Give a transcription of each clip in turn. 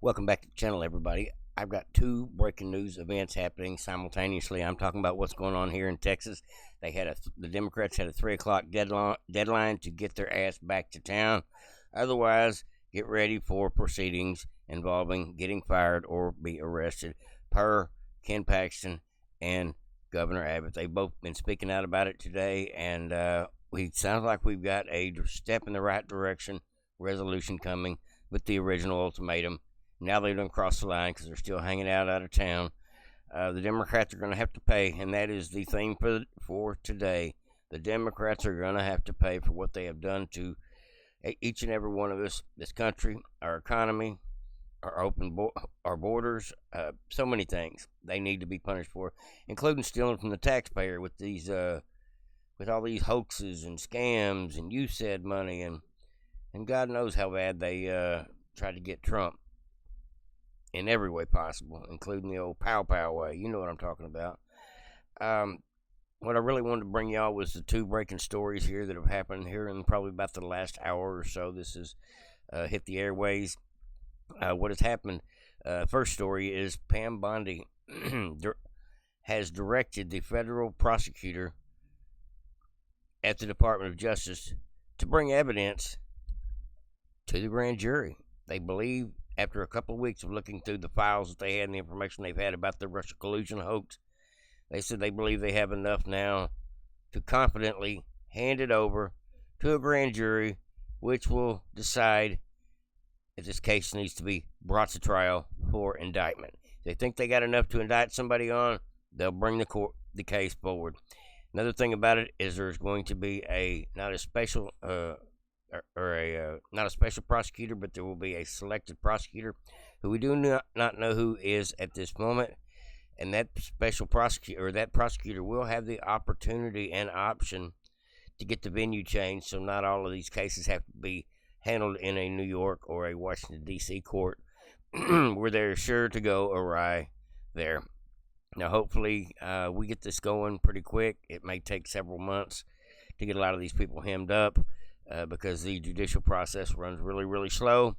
Welcome back to the channel, everybody. I've got two breaking news events happening simultaneously. I'm talking about what's going on here in Texas. The Democrats had a 3 o'clock deadline to get their ass back to town. Otherwise, get ready for proceedings involving getting fired or be arrested, per Ken Paxton and Governor Abbott. They've both been speaking out about it today, and we sounds like we've got a step in the right direction resolution coming with the original ultimatum. Now they don't cross the line because they're still hanging out of town. The Democrats are going to have to pay, and that is the theme for today. The Democrats are going to have to pay for what they have done to each and every one of us, this country, our economy, our borders, so many things they need to be punished for, including stealing from the taxpayer with all these hoaxes and scams and you said money, and God knows how bad they tried to get Trump in every way possible, including the old pow way. You know what I'm talking about. What I really wanted to bring y'all was the two breaking stories here that have happened here in probably about the last hour or so. This has hit the airways. What has happened? First story is Pam Bondi has directed the federal prosecutor at the Department of Justice to bring evidence to the grand jury. They believe, after a couple of weeks of looking through the files that they had and the information they've had about the Russia collusion hoax, they said they believe they have enough now to confidently hand it over to a grand jury, which will decide if this case needs to be brought to trial for indictment. If they think they got enough to indict somebody on, they'll bring the case forward. Another thing about it is there's going to be not a special prosecutor, but there will be a selected prosecutor who we do not know who is at this moment. And that special prosecutor, or that prosecutor, will have the opportunity and option to get the venue changed, so not all of these cases have to be handled in a New York or a Washington, D.C. court where they're sure to go awry there. Now, hopefully, we get this going pretty quick. It may take several months to get a lot of these people hemmed up because the judicial process runs really, really slow.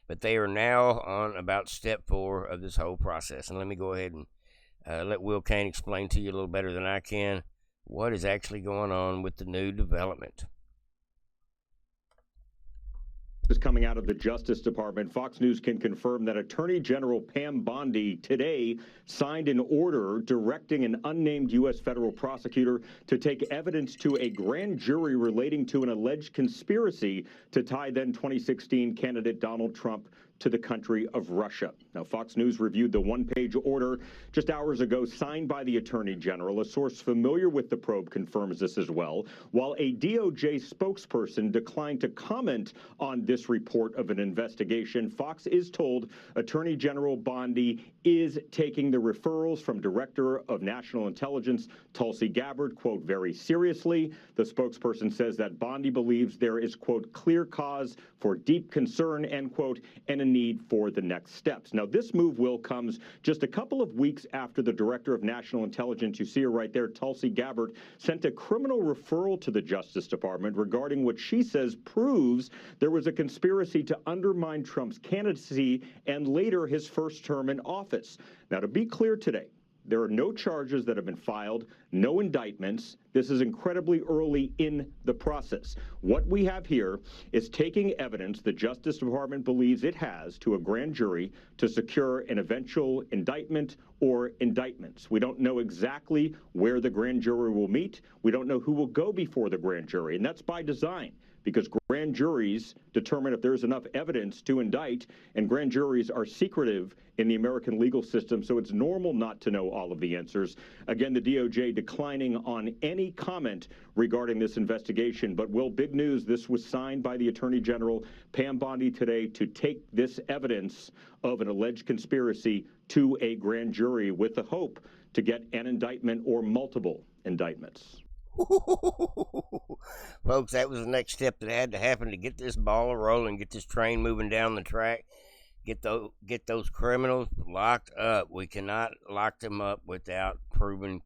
But they are now on about step 4 of this whole process. And let me go ahead and let Will Kane explain to you a little better than I can what is actually going on with the new development. Is coming out of the Justice Department. Fox News can confirm that Attorney General Pam Bondi today signed an order directing an unnamed U.S. federal prosecutor to take evidence to a grand jury relating to an alleged conspiracy to tie then 2016 candidate Donald Trump to the country of Russia. Now, Fox News reviewed the one-page order just hours ago signed by the Attorney General. A source familiar with the probe confirms this as well, while a DOJ spokesperson declined to comment on this report of an investigation. Fox is told Attorney General Bondi is taking the referrals from Director of National Intelligence Tulsi Gabbard, quote, very seriously. The spokesperson says that Bondi believes there is, quote, clear cause for deep concern, end quote, and a need for the next steps. Now, this move comes just a couple of weeks after the Director of National Intelligence, you see her right there, Tulsi Gabbard, sent a criminal referral to the Justice Department regarding what she says proves there was a conspiracy to undermine Trump's candidacy and later his first term in office. Now, to be clear today, there are no charges that have been filed, no indictments. This is incredibly early in the process. What we have here is taking evidence the Justice Department believes it has to a grand jury to secure an eventual indictment or indictments. We don't know exactly where the grand jury will meet. We don't know who will go before the grand jury, and that's by design, because grand juries determine if there's enough evidence to indict, and grand juries are secretive in the American legal system, so it's normal not to know all of the answers. Again, the DOJ declining on any comment regarding this investigation. But, Will, big news, this was signed by the Attorney General Pam Bondi today to take this evidence of an alleged conspiracy to a grand jury with the hope to get an indictment or multiple indictments. Folks, that was the next step that had to happen to get this ball rolling, get this train moving down the track, get those criminals locked up. We cannot lock them up without proven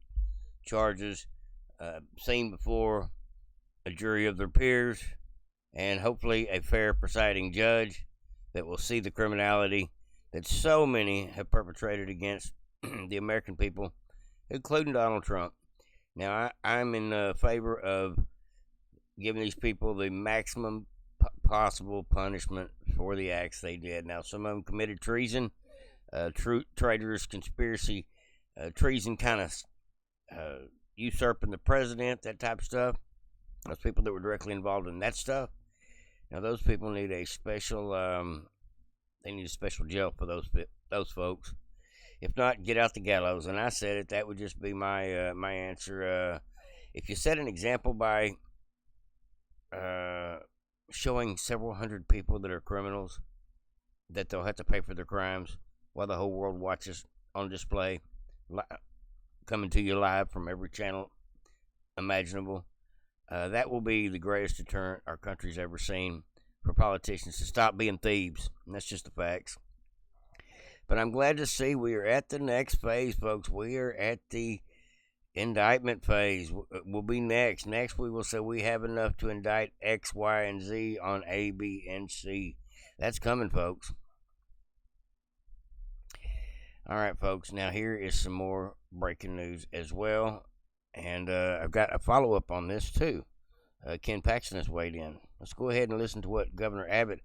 charges, seen before a jury of their peers, and hopefully a fair presiding judge that will see the criminality that so many have perpetrated against the American people, including Donald Trump. Now, I'm in favor of giving these people the maximum possible punishment for the acts they did. Now, some of them committed treason, traitors, conspiracy, treason, kind of usurping the president, that type of stuff. Those people that were directly involved in that stuff. Now, those people need a special. They need a special jail for those folks. If not, get out the gallows. And I said it. That would just be my my answer. If you set an example by showing several hundred people that are criminals, that they'll have to pay for their crimes, while the whole world watches on display, coming to you live from every channel imaginable, that will be the greatest deterrent our country's ever seen for politicians to stop being thieves. And that's just the facts. But I'm glad to see we are at the next phase, folks. We are at the indictment phase. Will be next. Next, we will say we have enough to indict X, Y, and Z on A, B, and C. That's coming, folks. All right, folks. Now, here is some more breaking news as well. And I've got a follow-up on this, too. Ken Paxton has weighed in. Let's go ahead and listen to what Governor Abbott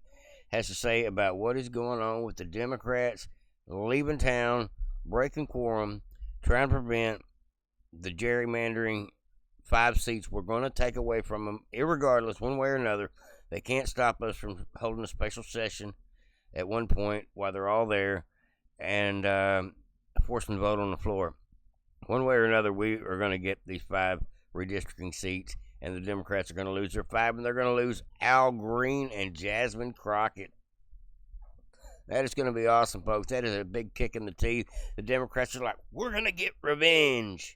has to say about what is going on with the Democrats leaving town, breaking quorum, trying to prevent the gerrymandering 5 seats we're going to take away from them, irregardless, one way or another. They can't stop us from holding a special session at one point while they're all there and force them to vote on the floor. One way or another, we are going to get these 5 redistricting seats, and the Democrats are going to lose their 5, and they're going to lose Al Green and Jasmine Crockett. That is going to be awesome, folks. That is a big kick in the teeth. The Democrats are like, we're going to get revenge.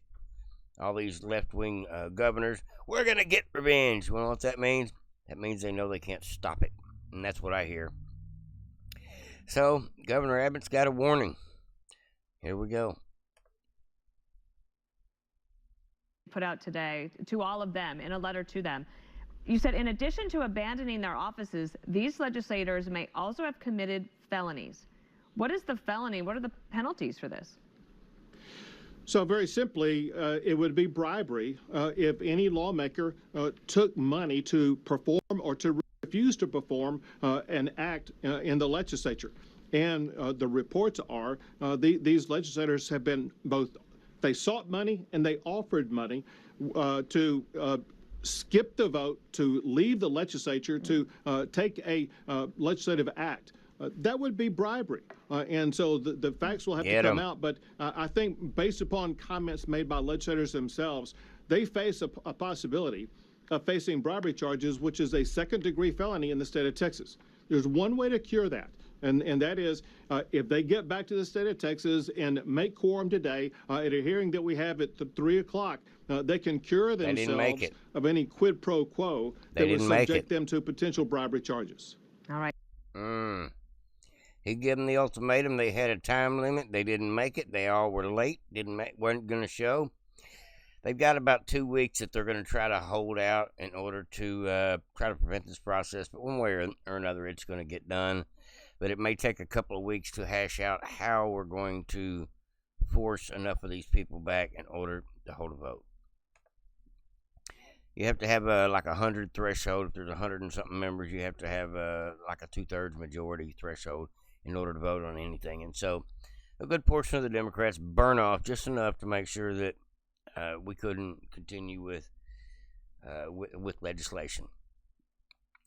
All these left-wing governors, we're going to get revenge. You know what that means? That means they know they can't stop it. And that's what I hear. So, Governor Abbott's got a warning. Here we go. Put out today to all of them in a letter to them. You said, in addition to abandoning their offices, these legislators may also have committed felonies. What is the felony? What are the penalties for this? So very simply, it would be bribery if any lawmaker took money to perform or to refuse to perform an act in the legislature. And the reports are these legislators have been both, they sought money and they offered money to skip the vote, to leave the legislature, to take a legislative act. That would be bribery. And so the facts will have to come out. But I think based upon comments made by legislators themselves, they face a possibility of facing bribery charges, which is a second-degree felony in the state of Texas. There's one way to cure that. And that is, if they get back to the state of Texas and make quorum today, at a hearing that we have at 3 o'clock, they can cure themselves of any quid pro quo that would subject them to potential bribery charges. All right. He gave them the ultimatum. They had a time limit. They didn't make it. They all were late. Weren't going to show. They've got about 2 weeks that they're going to try to hold out in order to try to prevent this process. But one way or another, it's going to get done. But it may take a couple of weeks to hash out how we're going to force enough of these people back in order to hold a vote. You have to have like 100 threshold. If there's 100 and something members, you have to have like a 2/3 majority threshold in order to vote on anything. And so a good portion of the Democrats burn off just enough to make sure that we couldn't continue with legislation.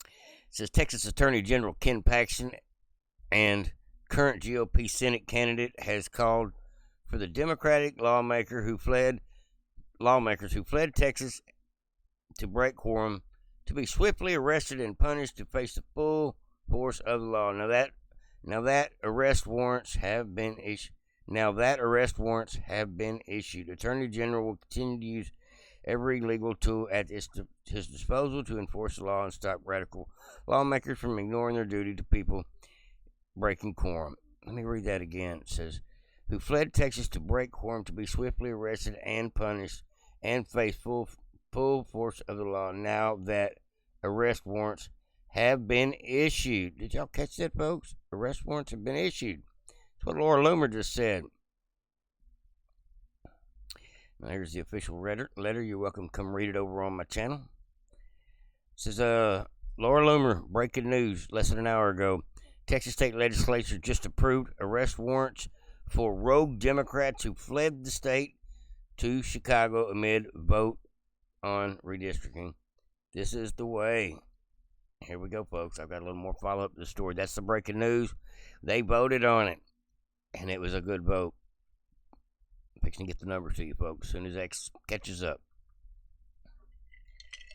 It says Texas Attorney General Ken Paxton and current GOP Senate candidate has called for the Democratic lawmakers who fled Texas to break quorum to be swiftly arrested and punished to face the full force of the law. Now that arrest warrants have been issued. Attorney General will continue to use every legal tool at his disposal to enforce the law and stop radical lawmakers from ignoring their duty to people breaking quorum. Let me read that again. It says, who fled Texas to break quorum to be swiftly arrested and punished and face full force of the law now that arrest warrants have been issued. Did y'all catch that, folks? Arrest warrants have been issued. what Laura Loomer just said. Now, here's the official letter. You're welcome to come read it over on my channel. It says, Laura Loomer, breaking news less than an hour ago. Texas state legislature just approved arrest warrants for rogue Democrats who fled the state to Chicago amid vote on redistricting. This is the way. Here we go, folks. I've got a little more follow-up to the story. That's the breaking news. They voted on it, and it was a good vote. I'm fixing to get the numbers to you, folks, as soon as that catches up.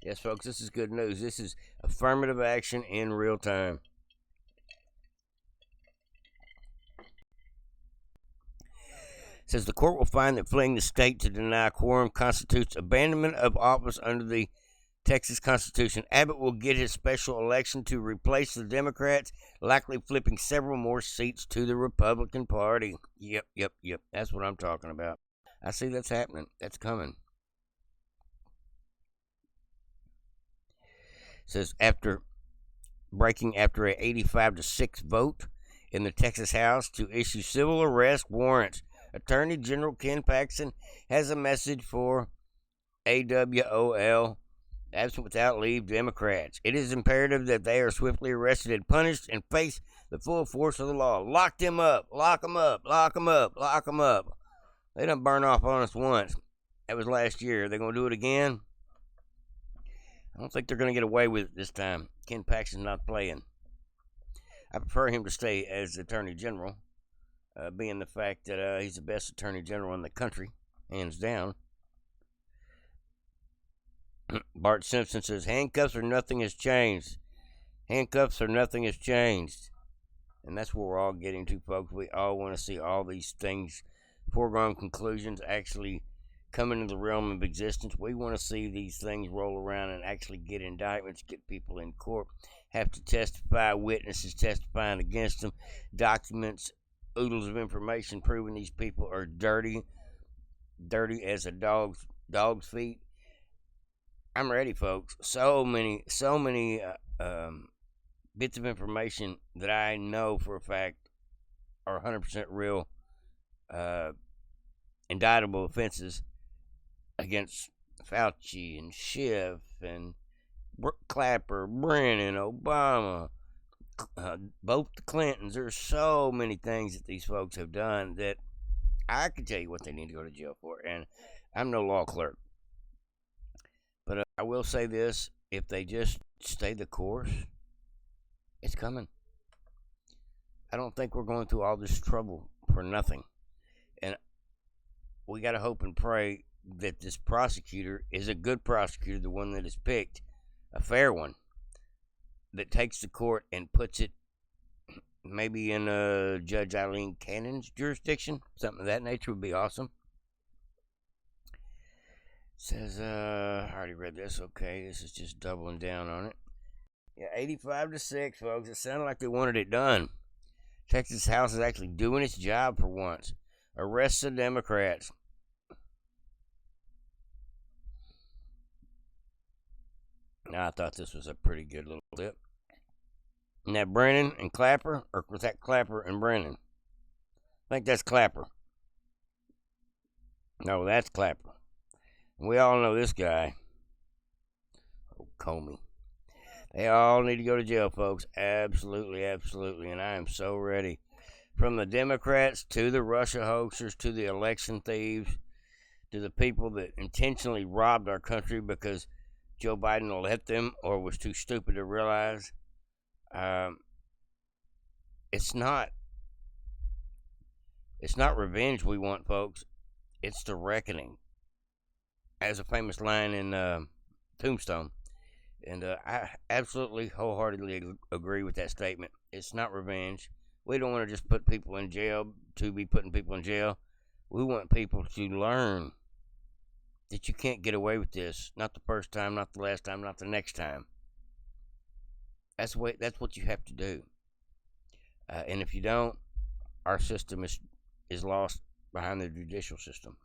Yes, folks, this is good news. This is affirmative action in real time. It says the court will find that fleeing the state to deny quorum constitutes abandonment of office under the Texas Constitution. Abbott will get his special election to replace the Democrats, likely flipping several more seats to the Republican Party. Yep. That's what I'm talking about. I see that's happening. That's coming. It says after a 85-6 vote in the Texas House to issue civil arrest warrants, Attorney General Ken Paxton has a message for AWOL. Absent without leave Democrats. It is imperative that they are swiftly arrested and punished and face the full force of the law. Lock them up. Lock them up. Lock them up. Lock them up. They done burn off on us once. That was last year. They're going to do it again? I don't think they're going to get away with it this time. Ken Paxton's not playing. I prefer him to stay as Attorney General, being the fact that he's the best Attorney General in the country, hands down. Bart Simpson says, handcuffs or nothing has changed. Handcuffs or nothing has changed. And that's where we're all getting to, folks. We all want to see all these things, foregone conclusions, actually come into the realm of existence. We want to see these things roll around and actually get indictments, get people in court, have to testify, witnesses testifying against them, documents, oodles of information proving these people are dirty as a dog's feet. I'm ready, folks. So many bits of information that I know for a fact are 100% real, indictable offenses against Fauci and Schiff and Clapper, Brennan, Obama, both the Clintons. There's so many things that these folks have done that I can tell you what they need to go to jail for. And I'm no law clerk. But I will say this, if they just stay the course, it's coming. I don't think we're going through all this trouble for nothing. And we got to hope and pray that this prosecutor is a good prosecutor, the one that is picked, a fair one, that takes the court and puts it maybe in Judge Eileen Cannon's jurisdiction. Something of that nature would be awesome. Says, I already read this. Okay, this is just doubling down on it. Yeah, 85-6, folks. It sounded like they wanted it done. Texas House is actually doing its job for once. Arrest the Democrats. Now, I thought this was a pretty good little clip. And that Brennan and Clapper, or was that Clapper and Brennan? I think that's Clapper. No, that's Clapper. We all know this guy. Oh, Comey. They all need to go to jail, folks. Absolutely. And I am so ready. From the Democrats to the Russia hoaxers to the election thieves to the people that intentionally robbed our country because Joe Biden let them or was too stupid to realize. It's not revenge we want, folks. It's the reckoning. As a famous line in Tombstone. And I absolutely wholeheartedly agree with that statement. It's not revenge. We don't want to just put people in jail to be putting people in jail. We want people to learn that you can't get away with this. Not the first time, not the last time, not the next time. That's what you have to do. And if you don't, our system is lost behind the judicial system.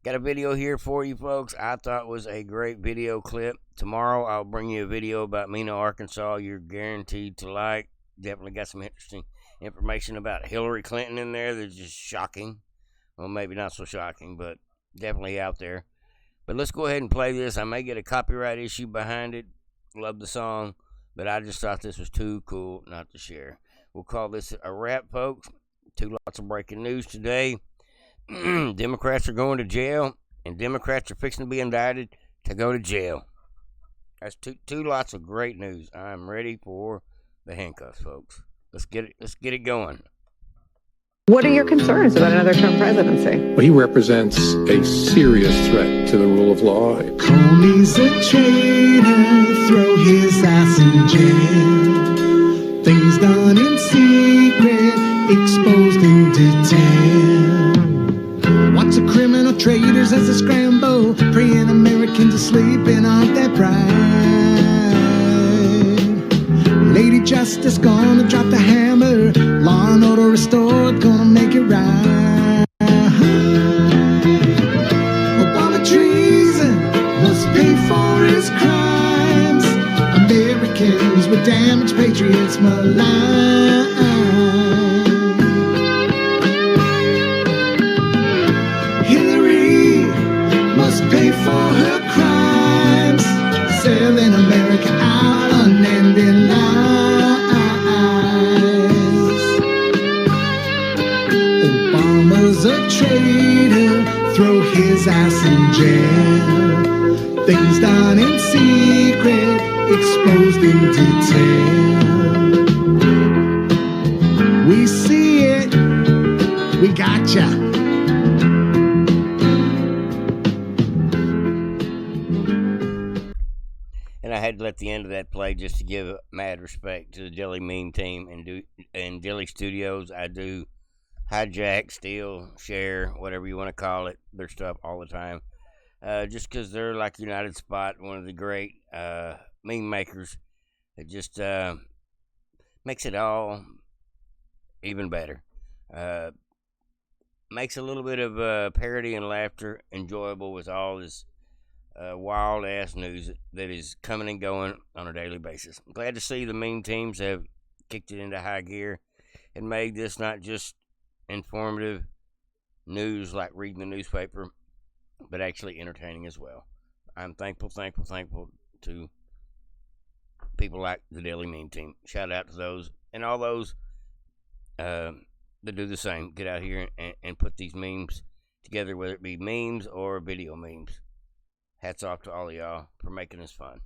Got a video here for you, folks. I thought was a great video clip. Tomorrow, I'll bring you a video about Mena, Arkansas. You're guaranteed to like. Definitely got some interesting information about Hillary Clinton in there that's just shocking. Well, maybe not so shocking, but definitely out there. But let's go ahead and play this. I may get a copyright issue behind it. Love the song, but I just thought this was too cool not to share. We'll call this a wrap, folks. Lots of breaking news today. Democrats are going to jail, and Democrats are fixing to be indicted to go to jail. That's two lots of great news. I'm ready for the handcuffs, folks. Let's get it going. What are your concerns about another Trump presidency? Well, he represents a serious threat to the rule of law. Comey's a traitor, throw his ass in jail. Things done in secret, exposed in detail. Watch the criminal traders as they scramble, preying Americans asleep and aren't that bright. Lady Justice gonna drop the hammer, law and order restored, gonna make it right. Obama treason must pay for his crimes. Americans were damaged, patriots maligned. Hillary must pay for her crimes, selling America out unending lies. Obama's a traitor, throw his ass in jail. Things done in secret, exposed in detail. We see it, we gotcha. And I had to let the end of that play just to give mad respect to the Dilly Meme team and Dilly Studios. I do hijack, steal, share, whatever you want to call it, their stuff all the time. Just because they're like United Spot, one of the great meme makers. It just makes it all even better. Makes a little bit of parody and laughter enjoyable with all this wild ass news that is coming and going on a daily basis. I'm glad to see the meme teams have kicked it into high gear and made this not just informative news like reading the newspaper, but actually entertaining as well. I'm thankful to people like the Daily Meme team. Shout out to those and all those that do the same. Get out here and put these memes together, whether it be memes or video memes. Hats off to all of y'all for making this fun.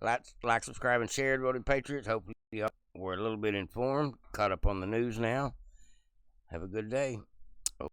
Like, subscribe, and share, Voting Patriots. Hopefully y'all were a little bit informed, caught up on the news now. Have a good day.